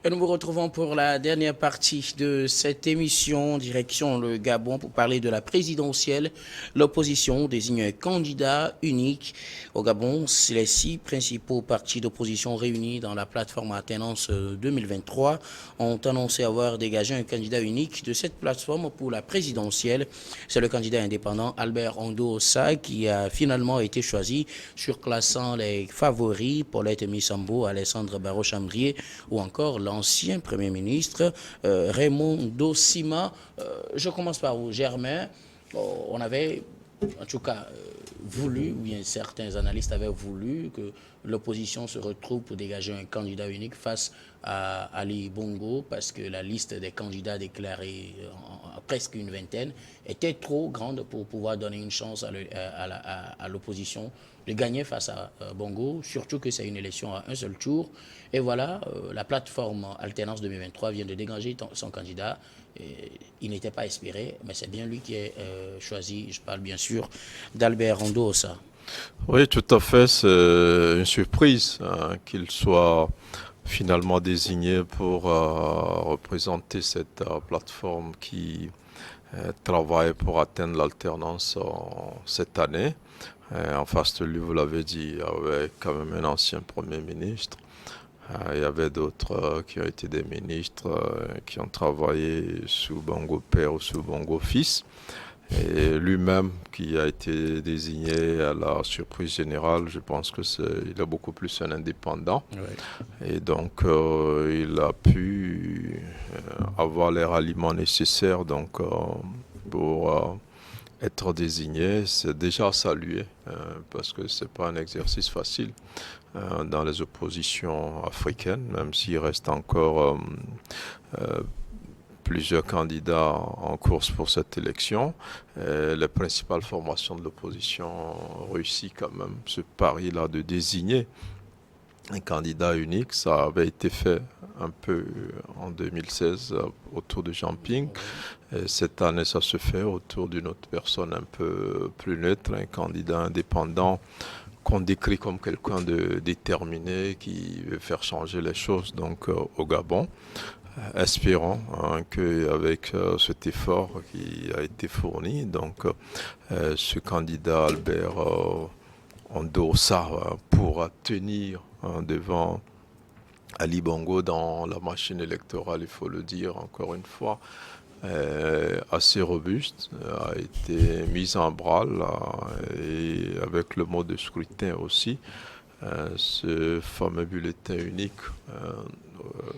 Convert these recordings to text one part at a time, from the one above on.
Et nous vous retrouvons pour la dernière partie de cette émission, direction le Gabon, pour parler de la présidentielle. L'opposition désigne un candidat unique. Au Gabon, les 6 principaux partis d'opposition réunis dans la plateforme Alternance 2023 ont annoncé avoir dégagé un candidat unique de cette plateforme pour la présidentielle. C'est le candidat indépendant Albert Ondo-Ossa qui a finalement été choisi, surclassant les favoris Paulette Missambo, Alessandre Barro-Chambrier ou encore l'ancien Premier ministre Raymond Dossima. Je commence par vous, Germain. On avait, en tout cas, voulu, ou bien certains analystes avaient voulu que l'opposition se retrouve pour dégager un candidat unique face à Ali Bongo, parce que la liste des candidats déclarés, presque une vingtaine, était trop grande pour pouvoir donner une chance à l'opposition de gagner face à Bongo, surtout que c'est une élection à un seul tour. Et voilà, la plateforme Alternance 2023 vient de dégager son candidat. Il n'était pas espéré, mais c'est bien lui qui est choisi. Je parle bien sûr d'Albert Rondo-Ossa. Oui, tout à fait. C'est une surprise qu'il soit finalement désigné pour représenter cette plateforme qui travaille pour atteindre l'alternance cette année. En face de lui, vous l'avez dit, il y avait quand même un ancien Premier ministre. Il y avait d'autres qui ont été des ministres qui ont travaillé sous Bongo père ou sous Bongo fils. Et lui-même, qui a été désigné à la surprise générale, je pense que il est beaucoup plus un indépendant. Ouais. Et donc, il a pu avoir les ralliements nécessaires pour être désigné. C'est déjà à saluer, parce que c'est pas un exercice facile dans les oppositions africaines, même s'il reste encore plusieurs candidats en course pour cette élection. Les principales formations de l'opposition ont réussi quand même ce pari-là de désigner un candidat unique. Ça avait été fait un peu en 2016 autour de Jean Ping. Et cette année, ça se fait autour d'une autre personne un peu plus neutre, un candidat indépendant qu'on décrit comme quelqu'un de déterminé qui veut faire changer les choses au Gabon. Espérons qu'avec cet effort qui a été fourni, ce candidat Albert Ondo-Ossa pourra tenir devant Ali Bongo dans la machine électorale, il faut le dire encore une fois, assez robuste, a été mise en branle et avec le mode de scrutin aussi. Ce fameux bulletin unique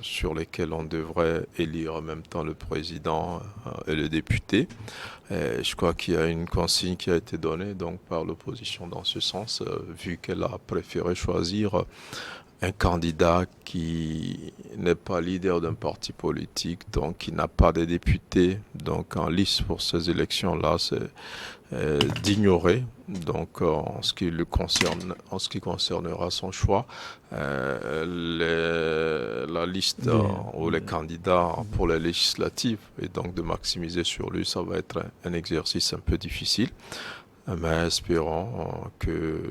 sur lequel on devrait élire en même temps le président et le député. Je crois qu'il y a une consigne qui a été donnée par l'opposition dans ce sens, vu qu'elle a préféré choisir un candidat qui n'est pas leader d'un parti politique, donc qui n'a pas de députés, donc en lice pour ces élections-là, c'est d'ignorer. En ce qui le concerne, en ce qui concernera son choix, la liste ou les candidats pour les législatives, et donc de maximiser sur lui, ça va être un exercice un peu difficile. Mais espérons que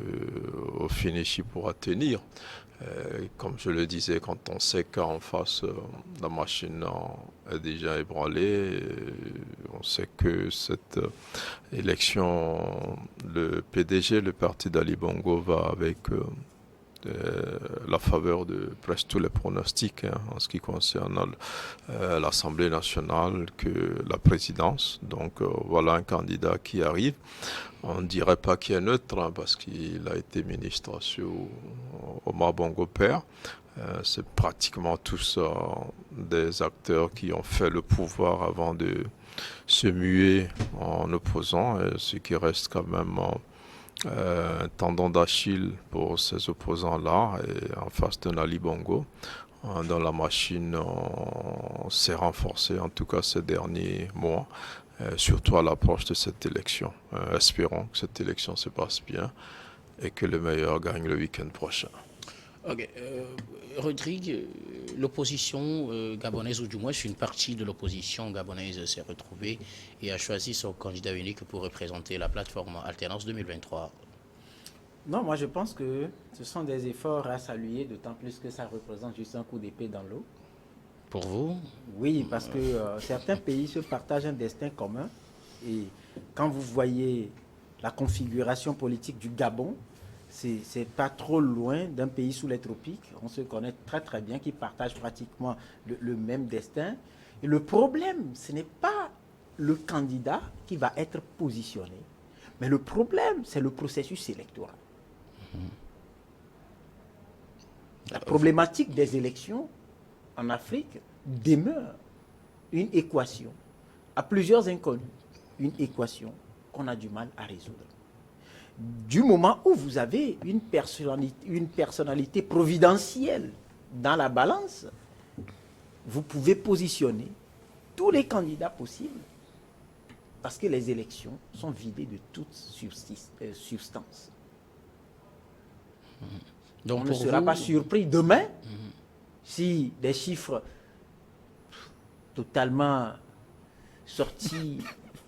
au finish il pourra tenir. Comme je le disais, quand on sait qu'en face, la machine est déjà ébranlée, on sait que cette élection, le PDG, le parti d'Ali Bongo, va avec la faveur de presque tous les pronostics en ce qui concerne l'Assemblée nationale que la présidence. Voilà un candidat qui arrive. On ne dirait pas qu'il est neutre parce qu'il a été ministre sous Omar Bongo père. C'est pratiquement tous des acteurs qui ont fait le pouvoir avant de se muer en opposant, ce qui reste quand même un tendon d'Achille pour ces opposants-là, et en face d'un Ali Bongo, dont la machine s'est renforcée, en tout cas ces derniers mois, surtout à l'approche de cette élection. Espérons que cette élection se passe bien et que le meilleur gagne le week-end prochain. Ok. Rodrigue, l'opposition gabonaise, ou du moins une partie de l'opposition gabonaise s'est retrouvée et a choisi son candidat unique pour représenter la plateforme Alternance 2023. Non, moi je pense que ce sont des efforts à saluer, d'autant plus que ça représente juste un coup d'épée dans l'eau. Pour vous? Oui, parce que certains pays se partagent un destin commun. Et quand vous voyez la configuration politique du Gabon, c'est pas trop loin d'un pays sous les tropiques. On se connaît très très bien, qui partagent pratiquement le même destin. Et le problème, ce n'est pas le candidat qui va être positionné, mais le problème, c'est le processus électoral. La problématique des élections en Afrique demeure une équation à plusieurs inconnus, une équation qu'on a du mal à résoudre. Du moment où vous avez une personnalité providentielle dans la balance, vous pouvez positionner tous les candidats possibles parce que les élections sont vidées de toute substance. Donc on ne sera pas surpris demain si des chiffres totalement sortis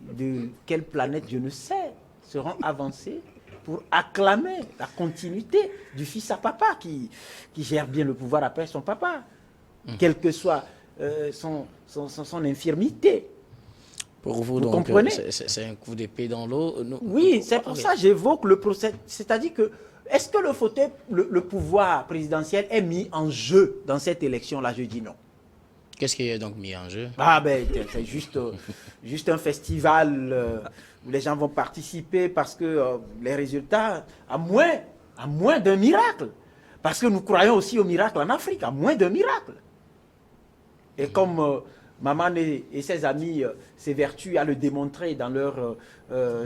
de quelle planète je ne sais seront avancés pour acclamer la continuité du fils à papa qui gère bien le pouvoir après son papa, quelle que soit son infirmité. Pour vous, donc, comprenez, c'est un coup d'épée dans l'eau. Oui, c'est pour ça que j'évoque le procès. C'est-à-dire que, est-ce que le pouvoir présidentiel est mis en jeu dans cette élection-là? Je dis non. Qu'est-ce qui est donc mis en jeu? C'est juste un festival où les gens vont participer parce que les résultats, à moins d'un miracle. Parce que nous croyons aussi au miracle en Afrique, à moins d'un miracle. Et comme Maman et ses amis s'évertuent à le démontrer dans leur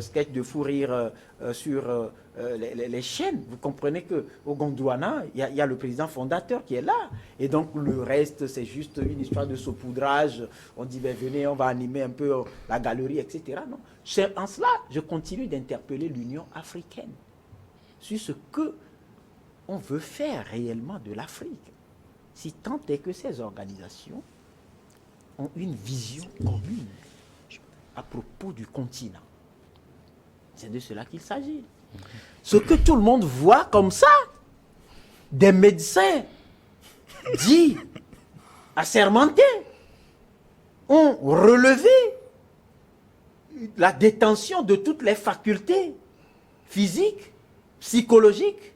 sketch de fou rire sur les chaînes, vous comprenez qu'au Gondwana, il y a le président fondateur qui est là. Et donc le reste, c'est juste une histoire de saupoudrage. On dit, ben, venez, on va animer un peu la galerie, etc. Non. En cela, je continue d'interpeller l'Union africaine sur ce que on veut faire réellement de l'Afrique. Si tant est que ces organisations ont une vision commune à propos du continent. C'est de cela qu'il s'agit. Ce que tout le monde voit comme ça, des médecins dits assermentés ont relevé la détention de toutes les facultés physiques, psychologiques,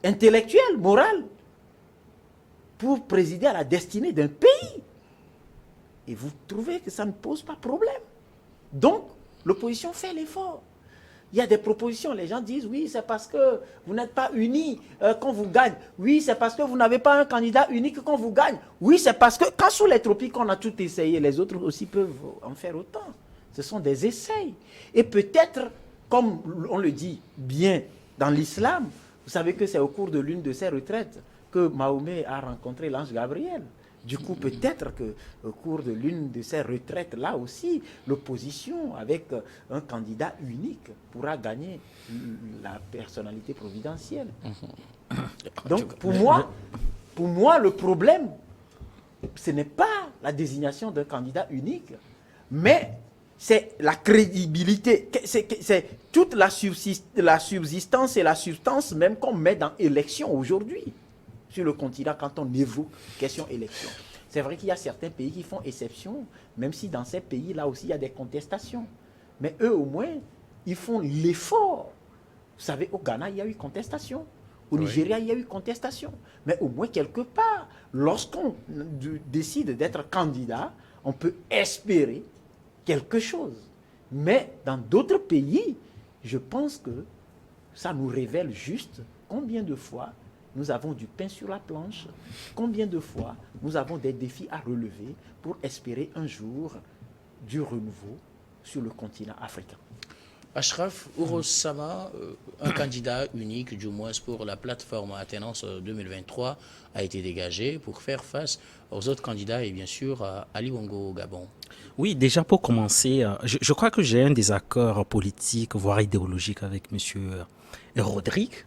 intellectuelles, morales, pour présider à la destinée d'un pays. Et vous trouvez que ça ne pose pas problème. Donc, l'opposition fait l'effort. Il y a des propositions, les gens disent, oui, c'est parce que vous n'êtes pas unis qu'on vous gagne. Oui, c'est parce que vous n'avez pas un candidat unique qu'on vous gagne. Oui, c'est parce que quand sous les tropiques, on a tout essayé, les autres aussi peuvent en faire autant. Ce sont des essais. Et peut-être, comme on le dit bien dans l'islam, vous savez que c'est au cours de l'une de ces retraites que Mahomet a rencontré l'ange Gabriel. Du coup, peut-être qu'au cours de l'une de ces retraites, là aussi, l'opposition, avec un candidat unique, pourra gagner la personnalité providentielle. Donc, pour moi, le problème, ce n'est pas la désignation d'un candidat unique, mais c'est la crédibilité, c'est toute la subsistance et la substance même qu'on met dans l'élection aujourd'hui. Sur le continent, quand on évoque question élection. C'est vrai qu'il y a certains pays qui font exception, même si dans ces pays-là aussi, il y a des contestations. Mais eux, au moins, ils font l'effort. Vous savez, au Ghana, il y a eu contestation. Au Nigeria, il y a eu contestation. Mais au moins, quelque part, lorsqu'on décide d'être candidat, on peut espérer quelque chose. Mais dans d'autres pays, je pense que ça nous révèle juste combien de fois nous avons du pain sur la planche, combien de fois nous avons des défis à relever pour espérer un jour du renouveau sur le continent africain. Ashraf Ouro-Sama, un candidat unique, du moins pour la plateforme Alternance 2023, a été dégagé pour faire face aux autres candidats et bien sûr à Ali Bongo au Gabon. Oui, déjà pour commencer, je crois que j'ai un désaccord politique, voire idéologique avec M. Rodrigue.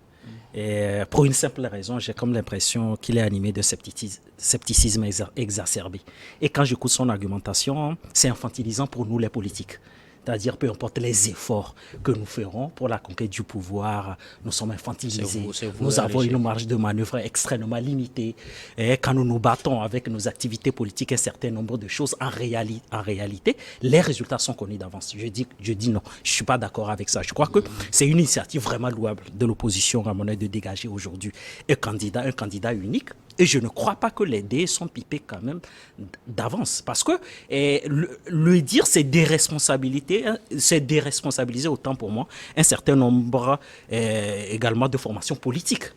Et pour une simple raison, j'ai comme l'impression qu'il est animé de scepticisme exacerbé. Et quand j'écoute son argumentation, c'est infantilisant pour nous les politiques. C'est-à-dire, peu importe les efforts que nous ferons pour la conquête du pouvoir, nous sommes infantilisés. Nous avons une marge de manœuvre extrêmement limitée. Et quand nous nous battons avec nos activités politiques un certain nombre de choses, en réalité, les résultats sont connus d'avance. Je dis non, je ne suis pas d'accord avec ça. Je crois que c'est une initiative vraiment louable de l'opposition à mon avis de dégager aujourd'hui un candidat unique. Et je ne crois pas que les dés sont pipés quand même d'avance. Parce que le dire, c'est déresponsabiliser autant pour moi un certain nombre également de formations politiques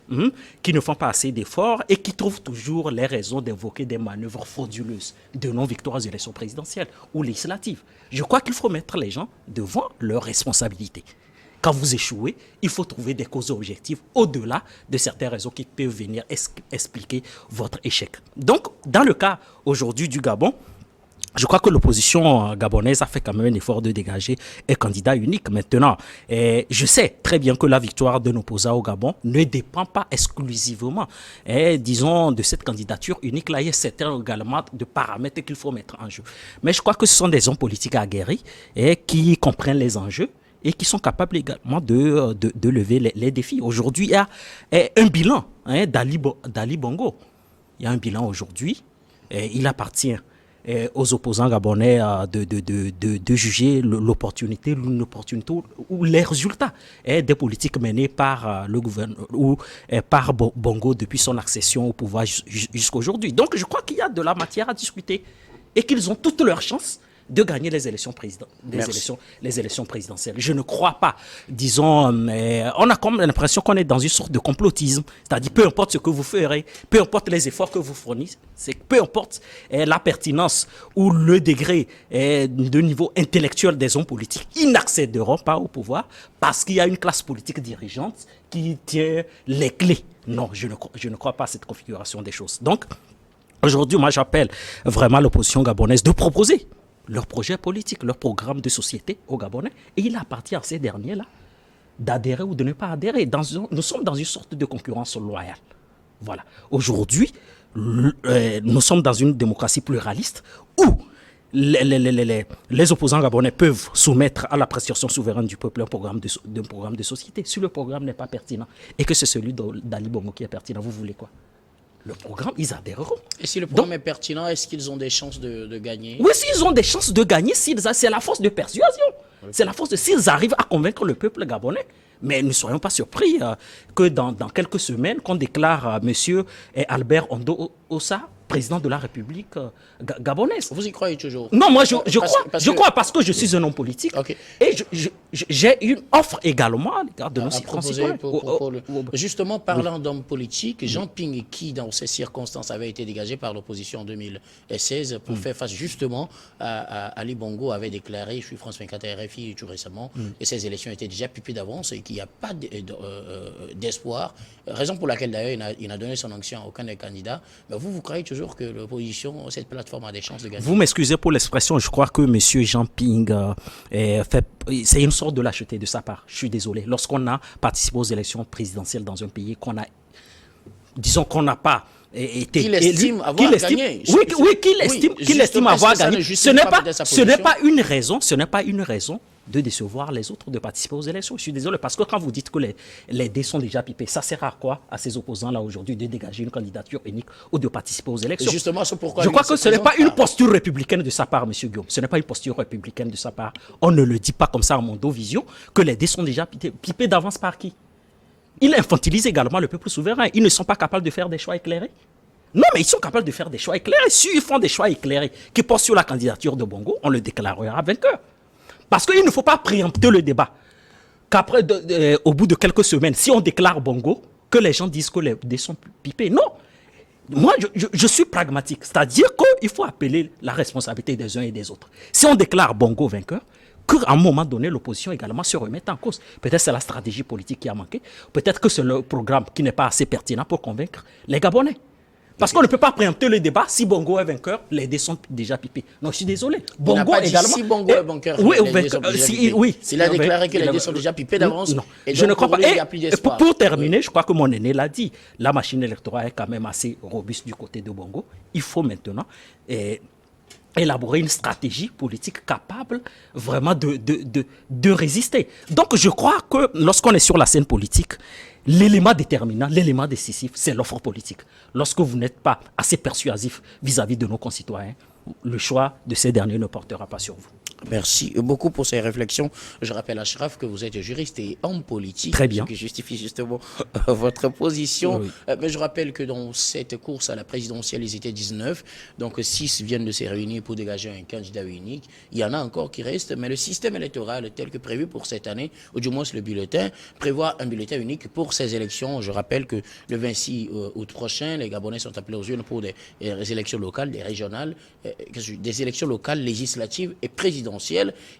qui ne font pas assez d'efforts et qui trouvent toujours les raisons d'invoquer des manœuvres frauduleuses de non-victoire aux élections présidentielles ou législatives. Je crois qu'il faut mettre les gens devant leurs responsabilités. Quand vous échouez, il faut trouver des causes objectives au-delà de certaines raisons qui peuvent venir expliquer votre échec. Donc, dans le cas aujourd'hui du Gabon, je crois que l'opposition gabonaise a fait quand même un effort de dégager un candidat unique. Maintenant, je sais très bien que la victoire d'un opposant au Gabon ne dépend pas exclusivement, disons, de cette candidature unique. Là, il y a certains également de paramètres qu'il faut mettre en jeu. Mais je crois que ce sont des hommes politiques aguerris qui comprennent les enjeux et qui sont capables également de lever les défis. Aujourd'hui, il y a un bilan d'Ali Bongo. Il y a un bilan aujourd'hui. Il appartient aux opposants gabonais de juger l'opportunité ou les résultats des politiques menées par le gouvernement ou par Bongo depuis son accession au pouvoir jusqu'à aujourd'hui. Donc, je crois qu'il y a de la matière à discuter et qu'ils ont toutes leurs chances de gagner les élections présidentielles. Je ne crois pas, disons, on a comme l'impression qu'on est dans une sorte de complotisme, c'est-à-dire peu importe ce que vous ferez, peu importe les efforts que vous fournissez, peu importe la pertinence ou le degré de niveau intellectuel des hommes politiques, ils n'accéderont pas au pouvoir parce qu'il y a une classe politique dirigeante qui tient les clés. Non, je ne crois pas à cette configuration des choses. Donc, aujourd'hui, moi, j'appelle vraiment l'opposition gabonaise de proposer leur projet politique, leur programme de société aux Gabonais. Et il appartient à ces derniers-là d'adhérer ou de ne pas adhérer. Nous sommes dans une sorte de concurrence loyale. Voilà. Aujourd'hui, nous sommes dans une démocratie pluraliste où les opposants gabonais peuvent soumettre à l'appréciation souveraine du peuple un programme de société. Si le programme n'est pas pertinent et que c'est celui d'Ali Bongo qui est pertinent, vous voulez quoi? Le programme, ils adhéreront. Et si le programme est pertinent, est-ce qu'ils ont des chances de gagner? Oui, s'ils ont des chances de gagner, c'est la force de persuasion. C'est la force s'ils arrivent à convaincre le peuple gabonais. Mais ne soyons pas surpris que dans quelques semaines, qu'on déclare M. Albert Ondo Ossa président de la République gabonaise. Vous y croyez toujours? Non, moi je crois parce que je suis un homme politique. Okay. Et j'ai une offre également à l'égard de nos concitoyens. Justement, parlant d'hommes politiques, Jean Ping, qui dans ces circonstances avait été dégagé par l'opposition en 2016 pour faire face justement à Ali Bongo, avait déclaré, je suis France 24 RFI tout récemment, et ces élections étaient déjà pipées d'avance et qu'il n'y a pas d'espoir. Raison pour laquelle d'ailleurs il n'a donné son onction à aucun des candidats. Mais vous croyez toujours que l'opposition, cette plateforme a des chances de gagner? Vous m'excusez pour l'expression, je crois que M. Jean Ping c'est une sorte de lâcheté de sa part. Je suis désolé. Lorsqu'on a participé aux élections présidentielles dans un pays disons qu'on n'a pas été qu'il estime avoir gagné. Qu'il estime avoir gagné. Ce n'est pas une raison de décevoir les autres de participer aux élections. Je suis désolé, parce que quand vous dites que les dés sont déjà pipés, ça sert à quoi à ces opposants-là aujourd'hui de dégager une candidature unique ou de participer aux élections? Justement, c'est pourquoi je crois que ce n'est pas une posture républicaine de sa part, M. Guillaume. Ce n'est pas une posture républicaine de sa part. On ne le dit pas comme ça à Mondovision, que les dés sont déjà pipés d'avance par qui? Il infantilise également le peuple souverain. Ils ne sont pas capables de faire des choix éclairés. Non, mais ils sont capables de faire des choix éclairés. S'ils font des choix éclairés qui portent sur la candidature de Bongo, on le déclarera vainqueur. Parce qu'il ne faut pas préempter le débat. Qu'après, au bout de quelques semaines, si on déclare Bongo, que les gens disent que les dés sont pipés. Non. Moi, je suis pragmatique. C'est-à-dire qu'il faut appeler la responsabilité des uns et des autres. Si on déclare Bongo vainqueur, qu'à un moment donné, l'opposition également se remette en cause. Peut-être c'est la stratégie politique qui a manqué. Peut-être que c'est le programme qui n'est pas assez pertinent pour convaincre les Gabonais. Parce qu'on ne peut pas préempter le débat. Si Bongo est vainqueur, les dés sont déjà pipés. Non, je suis désolé. Bongo également. Si Bongo est vainqueur, s'il a déclaré que les dés sont déjà pipés d'avance. Non, je ne crois pas. Et pour terminer, je crois que mon aîné l'a dit. La machine électorale est quand même assez robuste du côté de Bongo. Il faut maintenant élaborer une stratégie politique capable vraiment de résister. Donc je crois que lorsqu'on est sur la scène politique, l'élément déterminant, l'élément décisif, c'est l'offre politique. Lorsque vous n'êtes pas assez persuasif vis-à-vis de nos concitoyens, le choix de ces derniers ne portera pas sur vous. Merci beaucoup pour ces réflexions. Je rappelle, Achraf, que vous êtes juriste et homme politique. Très bien. Ce qui justifie justement votre position. Oui. Mais je rappelle que dans cette course à la présidentielle, ils étaient 19. Donc 6 viennent de se réunir pour dégager un candidat unique. Il y en a encore qui restent. Mais le système électoral tel que prévu pour cette année, ou du moins le bulletin, prévoit un bulletin unique pour ces élections. Je rappelle que le 26 août prochain, les Gabonais sont appelés aux urnes pour des élections locales, des régionales, des élections locales, législatives et présidentielles,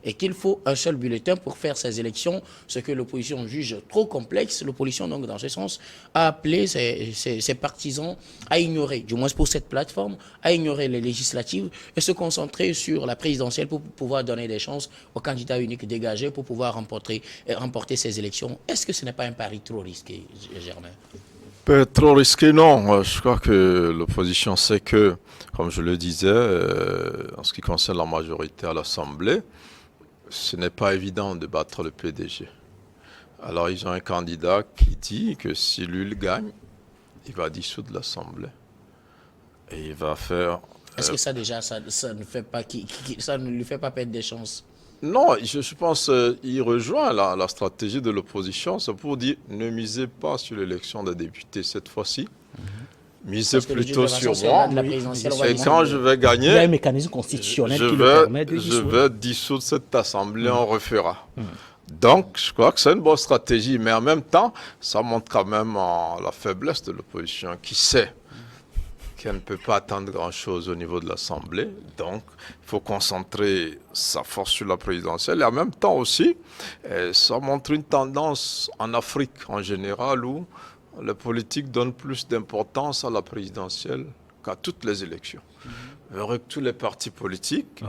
et qu'il faut un seul bulletin pour faire ces élections, ce que l'opposition juge trop complexe. L'opposition, donc, dans ce sens, a appelé ses partisans à ignorer, du moins pour cette plateforme, à ignorer les législatives et se concentrer sur la présidentielle pour pouvoir donner des chances aux candidats uniques dégagés pour pouvoir remporter ces élections. Est-ce que ce n'est pas un pari trop risqué, Germain? Trop risqué, non. Je crois que l'opposition sait que, comme je le disais, en ce qui concerne la majorité à l'Assemblée, ce n'est pas évident de battre le PDG. Alors, ils ont un candidat qui dit que si lui gagne, il va dissoudre l'Assemblée. Et il va faire... Est-ce que ça, déjà, ça ne fait pas, ça ne lui fait pas perdre des chances? Non, je pense qu'il rejoint la stratégie de l'opposition. C'est pour dire, ne misez pas sur l'élection des députés cette fois-ci. Misez plutôt sur moi. Et quand je vais gagner, il y a un mécanisme constitutionnel qui le permet de dissoudre. Je vais dissoudre cette assemblée, on refera. Donc, je crois que c'est une bonne stratégie. Mais en même temps, ça montre quand même la faiblesse de l'opposition qui sait qu'elle ne peut pas attendre grand-chose au niveau de l'Assemblée. Donc, il faut concentrer sa force sur la présidentielle. Et en même temps aussi, ça montre une tendance en Afrique en général où les politiques donnent plus d'importance à la présidentielle qu'à toutes les élections. Avec tous les partis politiques,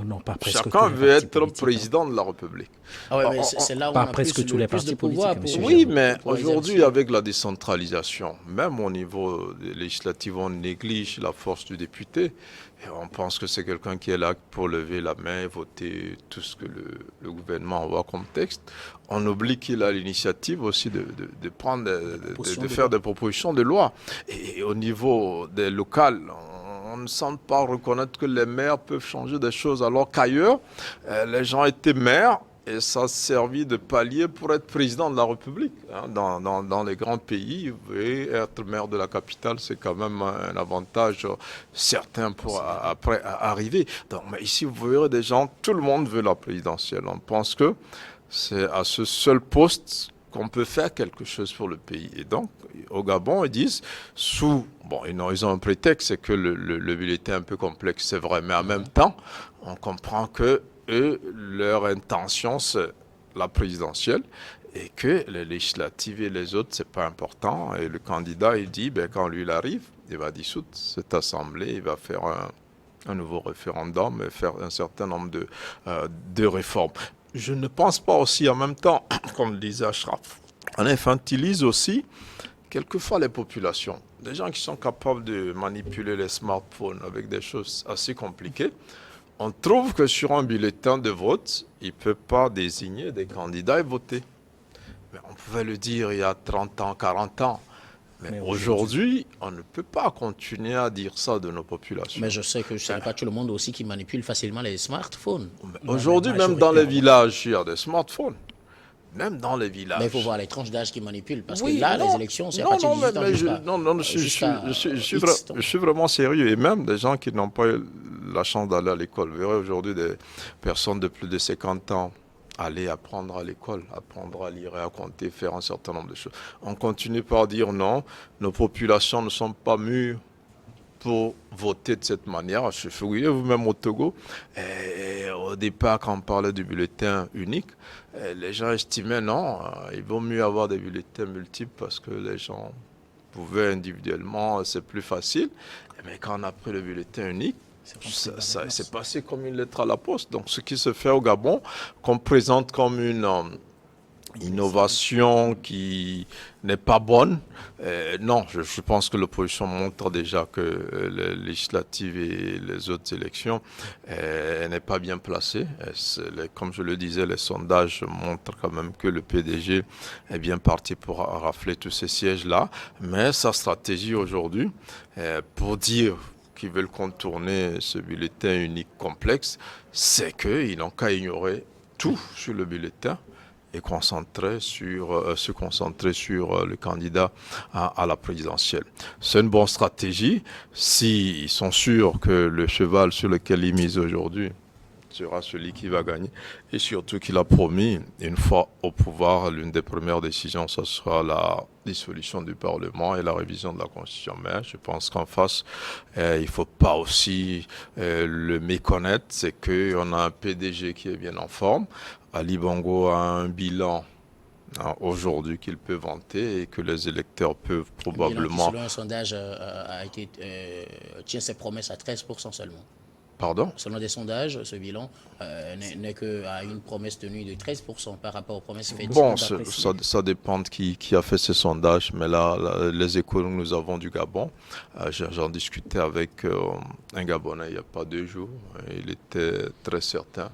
chacun veut être président de la République. Ah ouais, mais c'est là où on a presque tous les partis politiques. Oui, mais aujourd'hui, avec la décentralisation, même au niveau législatif, on néglige la force du député. Et on pense que c'est quelqu'un qui est là pour lever la main et voter tout ce que le gouvernement envoie comme texte. On oublie qu'il a l'initiative aussi de prendre, de faire des propositions de loi. Et au niveau des locales, on ne semble pas reconnaître que les maires peuvent changer des choses, alors qu'ailleurs, les gens étaient maires et ça a servi de palier pour être président de la République. Dans les grands pays, être maire de la capitale, c'est quand même un avantage certain pour après arriver. Donc, mais ici, vous verrez des gens, tout le monde veut la présidentielle. On pense que c'est à ce seul poste qu'on peut faire quelque chose pour le pays. Et donc, au Gabon, ils disent, ils ont un prétexte, c'est que le bulletin est un peu complexe, c'est vrai, mais en même temps, on comprend que eux, leur intention, c'est la présidentielle, et que les législatives et les autres, c'est pas important. Et le candidat, il dit, quand lui, il arrive, il va dissoudre cette assemblée, il va faire un nouveau référendum et faire un certain nombre de réformes. Je ne pense pas aussi en même temps, comme le disait Achraf, on infantilise aussi quelquefois les populations. Des gens qui sont capables de manipuler les smartphones avec des choses assez compliquées. On trouve que sur un bulletin de vote, il ne peut pas désigner des candidats et voter. Mais on pouvait le dire il y a 30 ans, 40 ans. Mais aujourd'hui, on ne peut pas continuer à dire ça de nos populations. Mais je sais que ce n'est pas tout le monde aussi qui manipule facilement les smartphones. Aujourd'hui, même dans les villages, il y a des smartphones. Même dans les villages. Mais il faut voir les tranches d'âge qui manipulent. Parce que là, les élections, c'est à partir de 18 ans. Je suis vraiment sérieux. Et même des gens qui n'ont pas eu la chance d'aller à l'école. Vous verrez aujourd'hui des personnes de plus de 50 ans aller apprendre à l'école, apprendre à lire et à compter, faire un certain nombre de choses. On continue par dire non, nos populations ne sont pas mûres pour voter de cette manière. Je fouillais vous-même au Togo. Et au départ, quand on parlait du bulletin unique, les gens estimaient non, il vaut mieux avoir des bulletins multiples parce que les gens pouvaient individuellement, c'est plus facile. Mais quand on a pris le bulletin unique, ça s'est passé comme une lettre à la poste. Donc ce qui se fait au Gabon, qu'on présente comme une innovation qui n'est pas bonne. Non, je pense que l'opposition montre déjà que les législatives et les autres élections n'est pas bien placée. Comme je le disais, les sondages montrent quand même que le PDG est bien parti pour rafler tous ces sièges-là. Mais sa stratégie aujourd'hui, pour dire qu'ils veulent contourner ce bulletin unique complexe, c'est qu'ils n'ont qu'à ignorer tout sur le bulletin et se concentrer sur le candidat à la présidentielle. C'est une bonne stratégie s'ils sont sûrs que le cheval sur lequel ils misent aujourd'hui sera celui qui va gagner. Et surtout qu'il a promis, une fois au pouvoir, l'une des premières décisions, ce sera la dissolution du Parlement et la révision de la Constitution. Mais je pense qu'en face, il ne faut pas aussi le méconnaître, c'est qu'on a un PDG qui est bien en forme. Ali Bongo a un bilan aujourd'hui qu'il peut vanter et que les électeurs peuvent probablement... Selon un sondage, tient ses promesses à 13% seulement. Pardon ? Selon des sondages, ce bilan n'est qu'à une promesse tenue de 13% par rapport aux promesses faites. Bon, ça dépend de qui a fait ces sondages, mais là, les échos que nous avons du Gabon, j'en discutais avec un Gabonais il n'y a pas 2 jours, il était très certain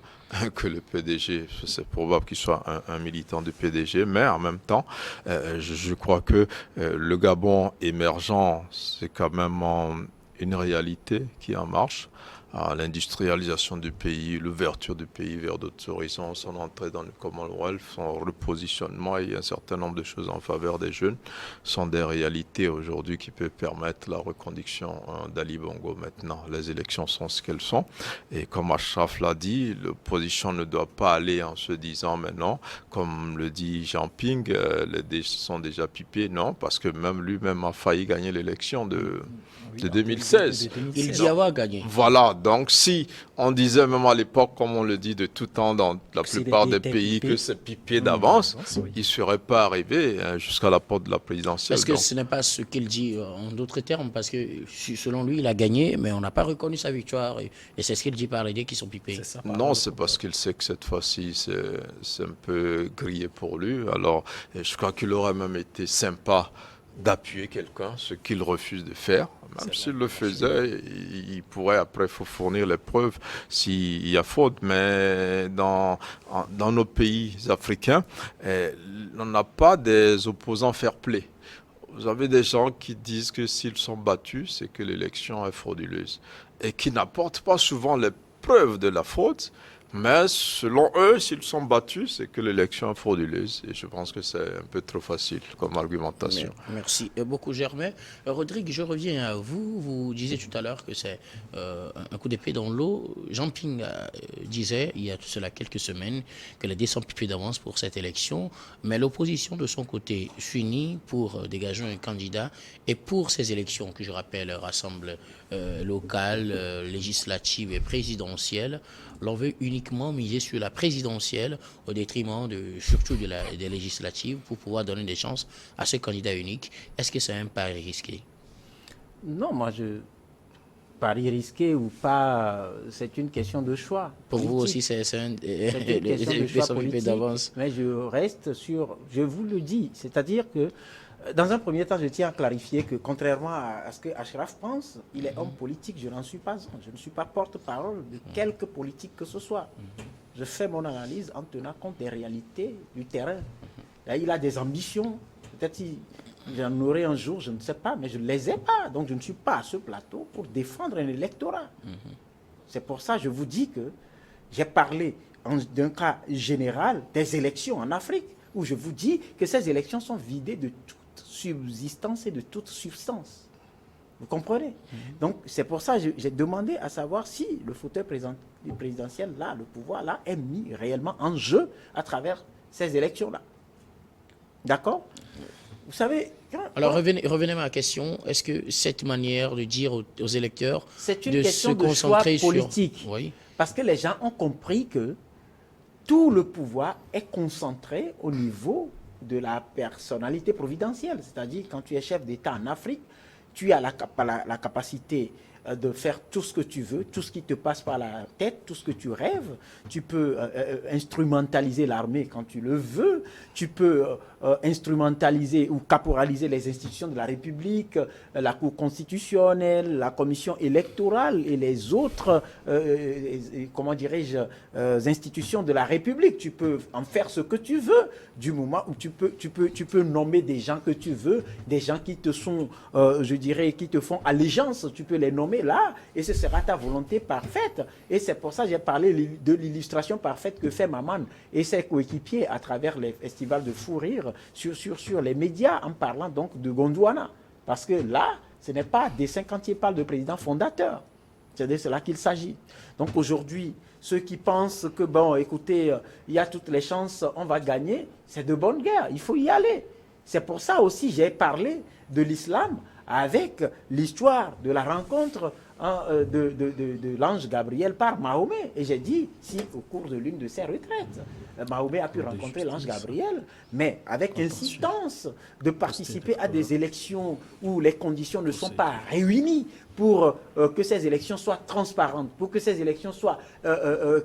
que le PDG, c'est probable qu'il soit un militant du PDG, mais en même temps, je crois que le Gabon émergent, c'est quand même une réalité qui est en marche. L'industrialisation du pays, l'ouverture du pays vers d'autres horizons, son entrée dans le Commonwealth, son repositionnement et un certain nombre de choses en faveur des jeunes sont des réalités aujourd'hui qui peuvent permettre la reconduction d'Ali Bongo maintenant. Les élections sont ce qu'elles sont et comme Achraf l'a dit, l'opposition ne doit pas aller en se disant maintenant, comme le dit Jean Ping, les dés sont déjà pipés, non, parce que même lui-même a failli gagner l'élection de 2016. Il dit avoir gagné. Voilà, donc si on disait même à l'époque, comme on le dit de tout temps dans la plupart des pays, que c'est pipé d'avance, il ne serait pas arrivé jusqu'à la porte de la présidentielle. Est-ce que ce n'est pas ce qu'il dit en d'autres termes? Parce que selon lui, il a gagné, mais on n'a pas reconnu sa victoire. Et c'est ce qu'il dit par les dés qui sont pipés. Non, c'est parce qu'il sait que cette fois-ci, c'est un peu grillé pour lui. Alors, je crois qu'il aurait même été sympa d'appuyer quelqu'un, ce qu'il refuse de faire. Même s'il le faisait, il pourrait après fournir les preuves s'il y a faute. Mais dans nos pays africains, on n'a pas des opposants fair-play. Vous avez des gens qui disent que s'ils sont battus, c'est que l'élection est frauduleuse. Et qui n'apportent pas souvent les preuves de la fraude. Mais selon eux, s'ils sont battus, c'est que l'élection est frauduleuse. Et je pense que c'est un peu trop facile comme argumentation. Merci beaucoup, Germain. Rodrigue, je reviens à vous. Vous disiez tout à l'heure que c'est un coup d'épée dans l'eau. Jean Ping disait, il y a tout cela quelques semaines, que les dés sont pipés d'avance pour cette élection. Mais l'opposition, de son côté, s'unit pour dégager un candidat. Et pour ces élections, que je rappelle, rassemblent locales, législatives et présidentielles, l'on veut uniquement miser sur la présidentielle au détriment surtout des législatives pour pouvoir donner des chances à ce candidat unique. Est-ce que c'est un pari risqué? Non, pari risqué ou pas, c'est une question de choix. Pour vous aussi, c'est une question de choix politique d'avance. Mais je vous le dis, c'est-à-dire que dans un premier temps, je tiens à clarifier que contrairement à ce que Achraf pense, il est homme politique, je n'en suis pas un. Je ne suis pas porte-parole de quelque politique que ce soit. Je fais mon analyse en tenant compte des réalités du terrain. Là, il a des ambitions, peut-être j'en aurai un jour, je ne sais pas, mais je ne les ai pas. Donc je ne suis pas à ce plateau pour défendre un électorat. C'est pour ça que je vous dis que j'ai parlé d'un cas général des élections en Afrique, où je vous dis que ces élections sont vidées de toute subsistance et de toute substance. Vous comprenez? Donc c'est pour ça que j'ai demandé à savoir si le fauteuil présidentiel, là, le pouvoir, là, est mis réellement en jeu à travers ces élections-là. D'accord? Vous savez... Alors revenez à ma question. Est-ce que cette manière de dire aux électeurs c'est une de question se de concentrer choix politique. sur... Oui. Parce que les gens ont compris que tout le pouvoir est concentré au niveau de la personnalité providentielle. C'est-à-dire, quand tu es chef d'État en Afrique, tu as la capacité de faire tout ce que tu veux, tout ce qui te passe par la tête, tout ce que tu rêves. Tu peux instrumentaliser l'armée quand tu le veux. Tu peux instrumentaliser ou caporaliser les institutions de la République, la Cour constitutionnelle, la Commission électorale et les autres, institutions de la République. Tu peux en faire ce que tu veux, du moment où tu peux nommer des gens que tu veux, des gens qui te sont, qui te font allégeance, tu peux les nommer là, et ce sera ta volonté parfaite. Et c'est pour ça que j'ai parlé de l'illustration parfaite que fait Maman et ses coéquipiers à travers les festivals de fou rire sur les médias, en parlant donc de Gondwana. Parce que là, ce n'est pas des 50e parle de président fondateur. C'est de cela qu'il s'agit. Donc aujourd'hui, ceux qui pensent que, bon, écoutez, il y a toutes les chances, on va gagner, c'est de bonne guerre, il faut y aller. C'est pour ça aussi j'ai parlé de l'islam avec l'histoire de la rencontre de l'ange Gabriel par Mahomet. Et j'ai dit, si au cours de l'une de ses retraites, Mahomet a pu rencontrer l'ange Gabriel, mais avec insistance de participer à des élections où les conditions ne sont pas réunies pour que ces élections soient transparentes, pour que ces élections soient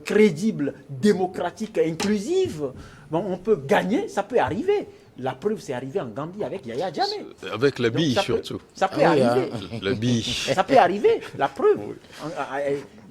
crédibles, démocratiques et inclusives. Bon, on peut gagner, ça peut arriver. La preuve, c'est arrivé en Gambie avec Yaya Jammeh. Avec le billes surtout. Ça peut arriver. Le billes. Ça peut arriver. La preuve.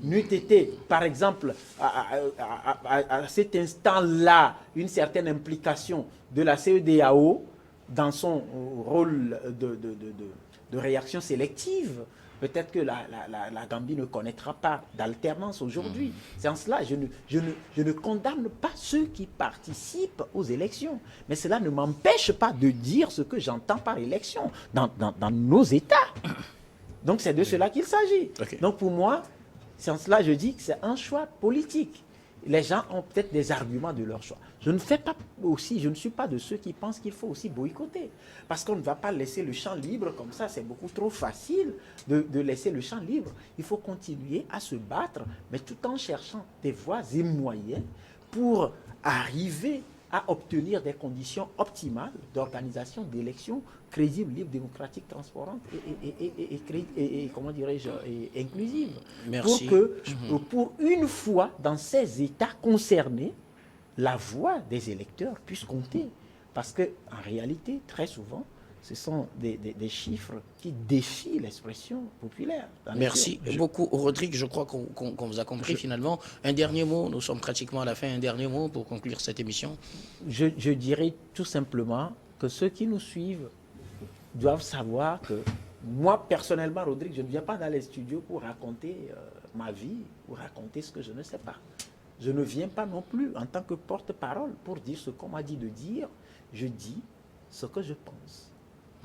N'eût été, par exemple, à cet instant-là, une certaine implication de la CEDEAO dans son rôle de réaction sélective. Peut-être que la Gambie ne connaîtra pas d'alternance aujourd'hui. C'est en cela, je ne condamne pas ceux qui participent aux élections. Mais cela ne m'empêche pas de dire ce que j'entends par élection dans nos États. Donc c'est de cela qu'il s'agit. Okay. Donc pour moi, c'est en cela je dis que c'est un choix politique. Les gens ont peut-être des arguments de leur choix. Je ne suis pas de ceux qui pensent qu'il faut aussi boycotter. Parce qu'on ne va pas laisser le champ libre comme ça, c'est beaucoup trop facile de laisser le champ libre. Il faut continuer à se battre, mais tout en cherchant des voies et moyens pour arriver à obtenir des conditions optimales d'organisation d'élections crédibles, libres, démocratiques, transparentes et comment dirais-je, inclusives. Merci. Pour une fois, dans ces États concernés, la voix des électeurs puisse compter. Parce qu'en réalité, très souvent, ce sont des chiffres qui défient l'expression populaire. Merci beaucoup, Rodrigue. Je crois qu'on vous a compris finalement. Un dernier mot, nous sommes pratiquement à la fin. Un dernier mot pour conclure cette émission. Je dirais tout simplement que ceux qui nous suivent doivent savoir que moi, personnellement, Rodrigue, je ne viens pas dans les studios pour raconter ma vie ou raconter ce que je ne sais pas. Je ne viens pas non plus en tant que porte-parole pour dire ce qu'on m'a dit de dire. Je dis ce que je pense.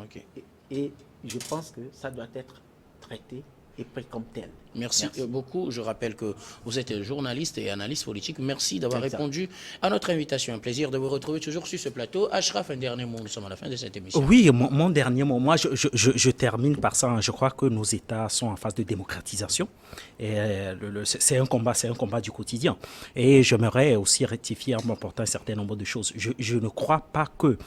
Okay. Et je pense que ça doit être traité et pris comme tel. Merci beaucoup. Je rappelle que vous êtes journaliste et analyste politique. Merci d'avoir répondu à notre invitation. Un plaisir de vous retrouver toujours sur ce plateau. Ashraf, un dernier mot. Nous sommes à la fin de cette émission. Oui, mon dernier mot. Moi, je termine par ça. Je crois que nos États sont en phase de démocratisation. Et c'est un combat du quotidien. Et j'aimerais aussi rectifier en m'apportant un certain nombre de choses. Je ne crois pas que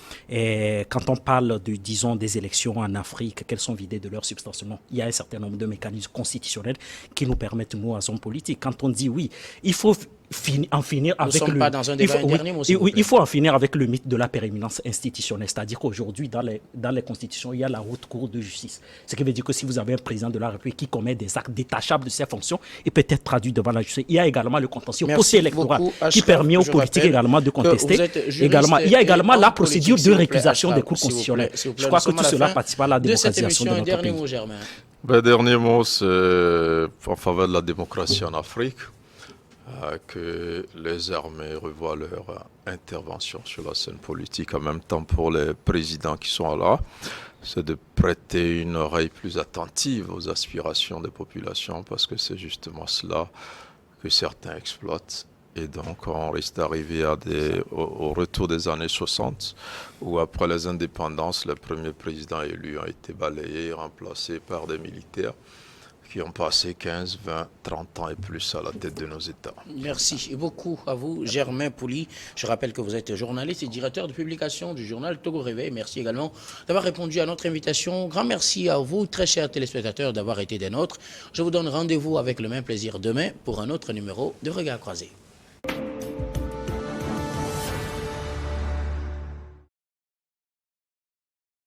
quand on parle disons, des élections en Afrique, qu'elles sont vidées de leur substance. Non, il y a un certain nombre de mécanismes constitutionnels qui nous permettent, nous, à hommes politiques. Quand on dit oui, il faut en finir avec le... Nous ne sommes pas dans un débat dernier, il faut en finir avec le mythe de la prééminence institutionnelle. C'est-à-dire qu'aujourd'hui, dans les constitutions, il y a la haute cour de justice. Ce qui veut dire que si vous avez un président de la République qui commet des actes détachables de ses fonctions, il peut être traduit devant la justice. Il y a également le contentieux post-électoral qui permet aux politiques également de contester. Également, il y a également la procédure de récusation des cours constitutionnels. Je crois que tout cela participe à la démocratisation de notre pays. Dernier mot, c'est en faveur de la démocratie en Afrique. Que les armées revoient leur intervention sur la scène politique. En même temps, pour les présidents qui sont là, c'est de prêter une oreille plus attentive aux aspirations des populations, parce que c'est justement cela que certains exploitent. Et donc, on risque d'arriver au retour des années 60, où après les indépendances, les premiers présidents élus ont été balayés, remplacés par des militaires qui ont passé 15, 20, 30 ans et plus à la tête de nos États. Merci beaucoup à vous, Germain Pouli. Je rappelle que vous êtes journaliste et directeur de publication du journal Togo Réveil. Merci également d'avoir répondu à notre invitation. Grand merci à vous, très chers téléspectateurs, d'avoir été des nôtres. Je vous donne rendez-vous avec le même plaisir demain pour un autre numéro de Regard Croisé.